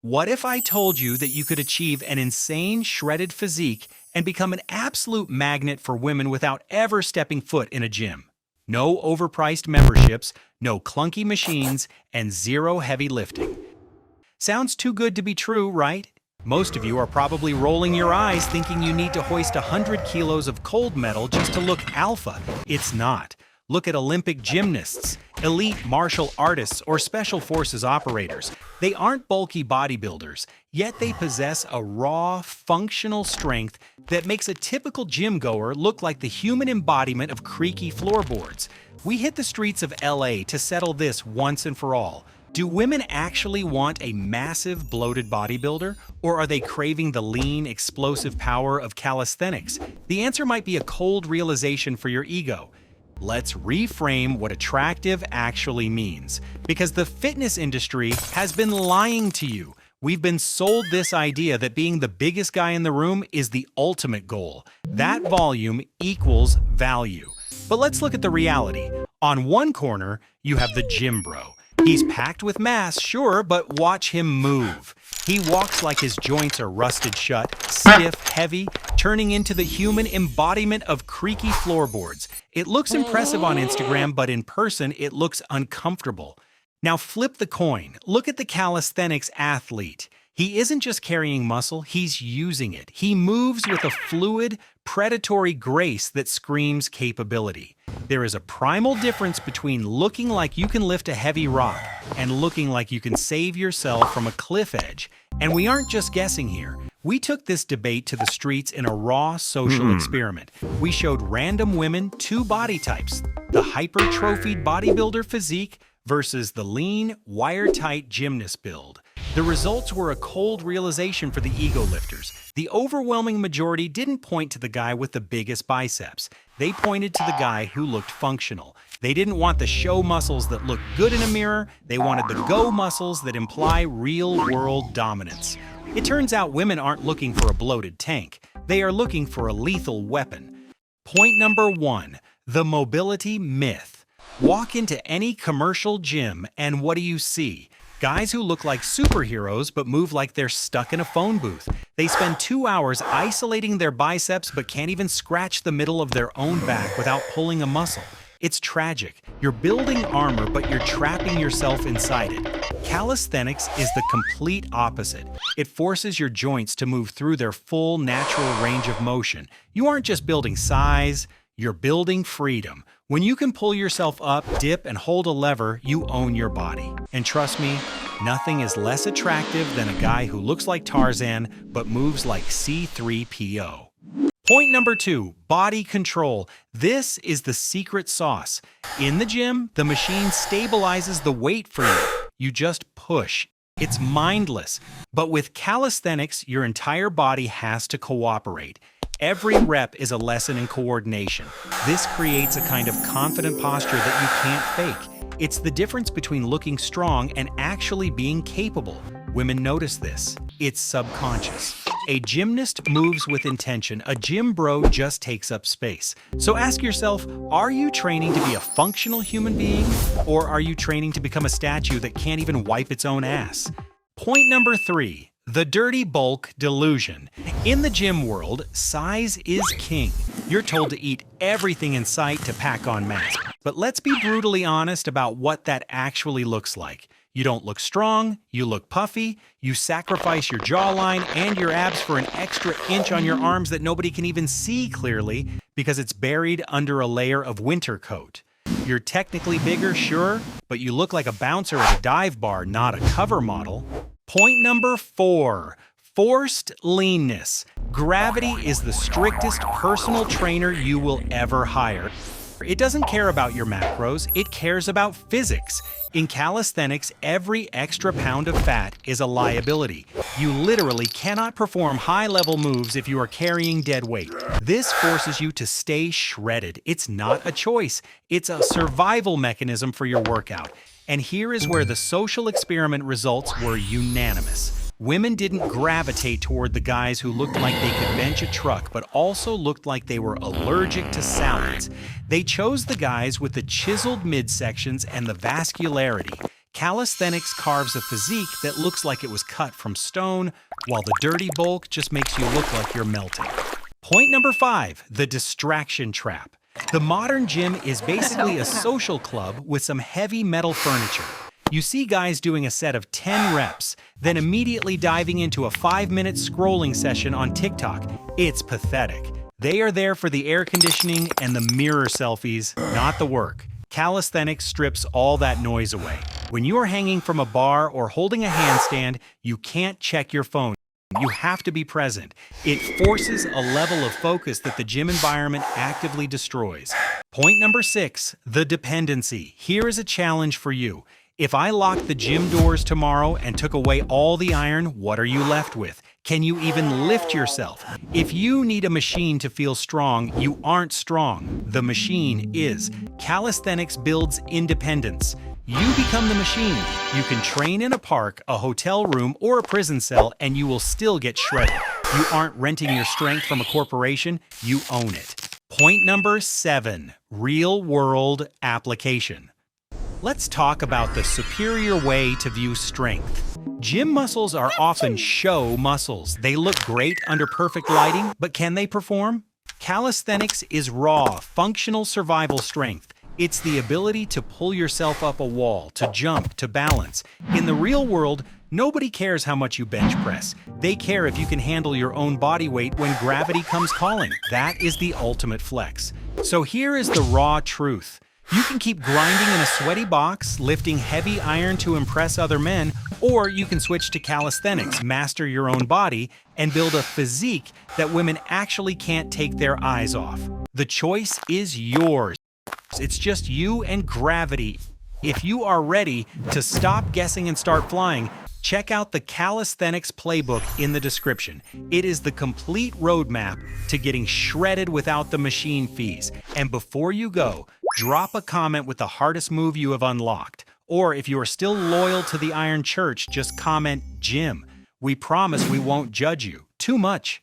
What if I told you that you could achieve an insane shredded physique and become an absolute magnet for women without ever stepping foot in a gym? No overpriced memberships, no clunky machines, and zero heavy lifting. Sounds too good to be true, right? Most of you are probably rolling your eyes thinking you need to hoist 100 kilos of cold metal just to look alpha. It's not. Look at Olympic gymnasts, elite martial artists, or special forces operators. They aren't bulky bodybuilders, yet they possess a raw, functional strength that makes a typical gym goer look like the human embodiment of creaky floorboards. We hit the streets of LA to settle this once and for all. Do women actually want a massive, bloated bodybuilder, or are they craving the lean, explosive power of calisthenics? The answer might be a cold realization for your ego. Let's reframe what attractive actually means, because the fitness industry has been lying to you. We've been sold this idea that being the biggest guy in the room is the ultimate goal. That volume equals value. But let's look at the reality. On one corner, you have the gym bro. He's packed with mass, sure, but watch him move. He walks like his joints are rusted shut, stiff, heavy, turning into the human embodiment of creaky floorboards. It looks impressive on Instagram, but in person, it looks uncomfortable. Now flip the coin. Look at the calisthenics athlete. He isn't just carrying muscle, he's using it. He moves with a fluid, predatory grace that screams capability. There is a primal difference between looking like you can lift a heavy rock and looking like you can save yourself from a cliff edge. And we aren't just guessing here. We took this debate to the streets in a raw social experiment. We showed random women two body types, the hypertrophied bodybuilder physique versus the lean, wire-tight gymnast build. The results were a cold realization for the ego lifters. The overwhelming majority didn't point to the guy with the biggest biceps. They pointed to the guy who looked functional. They didn't want the show muscles that look good in a mirror. They wanted the go muscles that imply real-world dominance. It turns out women aren't looking for a bloated tank. They are looking for a lethal weapon. Point number 1, the mobility myth. Walk into any commercial gym and what do you see? Guys who look like superheroes but move like they're stuck in a phone booth. They spend 2 hours isolating their biceps but can't even scratch the middle of their own back without pulling a muscle. It's tragic. You're building armor but you're trapping yourself inside it. Calisthenics is the complete opposite. It forces your joints to move through their full natural range of motion. You aren't just building size, you're building freedom. When you can pull yourself up, dip, and hold a lever, you own your body. And trust me, nothing is less attractive than a guy who looks like Tarzan but moves like C-3PO. Point number 2, body control. This is the secret sauce. In the gym, the machine stabilizes the weight for you. You just push. It's mindless. But with calisthenics, your entire body has to cooperate. Every rep is a lesson in coordination. This creates a kind of confident posture that you can't fake. It's the difference between looking strong and actually being capable. Women notice this. It's subconscious. A gymnast moves with intention. A gym bro just takes up space. So ask yourself, are you training to be a functional human being? Or are you training to become a statue that can't even wipe its own ass? Point number 3. The dirty bulk delusion. In the gym world, size is king. You're told to eat everything in sight to pack on mass. But let's be brutally honest about what that actually looks like. You don't look strong, you look puffy, you sacrifice your jawline and your abs for an extra inch on your arms that nobody can even see clearly because it's buried under a layer of winter coat. You're technically bigger, sure, but you look like a bouncer at a dive bar, not a cover model. Point number 4, forced leanness. Gravity is the strictest personal trainer you will ever hire. It doesn't care about your macros, it cares about physics. In calisthenics, every extra pound of fat is a liability. You literally cannot perform high-level moves if you are carrying dead weight. This forces you to stay shredded. It's not a choice. It's a survival mechanism for your workout. And here is where the social experiment results were unanimous. Women didn't gravitate toward the guys who looked like they could bench a truck but also looked like they were allergic to salads. They chose the guys with the chiseled midsections and the vascularity. Calisthenics carves a physique that looks like it was cut from stone, while the dirty bulk just makes you look like you're melting. Point number 5, the distraction trap. The modern gym is basically a social club with some heavy metal furniture. You see guys doing a set of 10 reps, then immediately diving into a 5-minute scrolling session on TikTok. It's pathetic. They are there for the air conditioning and the mirror selfies, not the work. Calisthenics strips all that noise away. When you are hanging from a bar or holding a handstand, you can't check your phone. You have to be present. It forces a level of focus that the gym environment actively destroys. Point number 6, the dependency. Here is a challenge for you. If I locked the gym doors tomorrow and took away all the iron, what are you left with? Can you even lift yourself? If you need a machine to feel strong, you aren't strong. The machine is. Calisthenics builds independence. You become the machine. You can train in a park, a hotel room, or a prison cell, and you will still get shredded. You aren't renting your strength from a corporation, you own it. Point number 7, real-world application. Let's talk about the superior way to view strength. Gym muscles are often show muscles. They look great under perfect lighting, but can they perform? Calisthenics is raw, functional survival strength. It's the ability to pull yourself up a wall, to jump, to balance. In the real world, nobody cares how much you bench press. They care if you can handle your own body weight when gravity comes calling. That is the ultimate flex. So here is the raw truth. You can keep grinding in a sweaty box, lifting heavy iron to impress other men, or you can switch to calisthenics, master your own body, and build a physique that women actually can't take their eyes off. The choice is yours. It's just you and gravity. If you are ready to stop guessing and start flying, check out the Calisthenics playbook in the description. It is the complete roadmap to getting shredded without the machine fees. And before you go, drop a comment with the hardest move you have unlocked. Or if you are still loyal to the Iron Church, just comment Gym. We promise we won't judge you too much.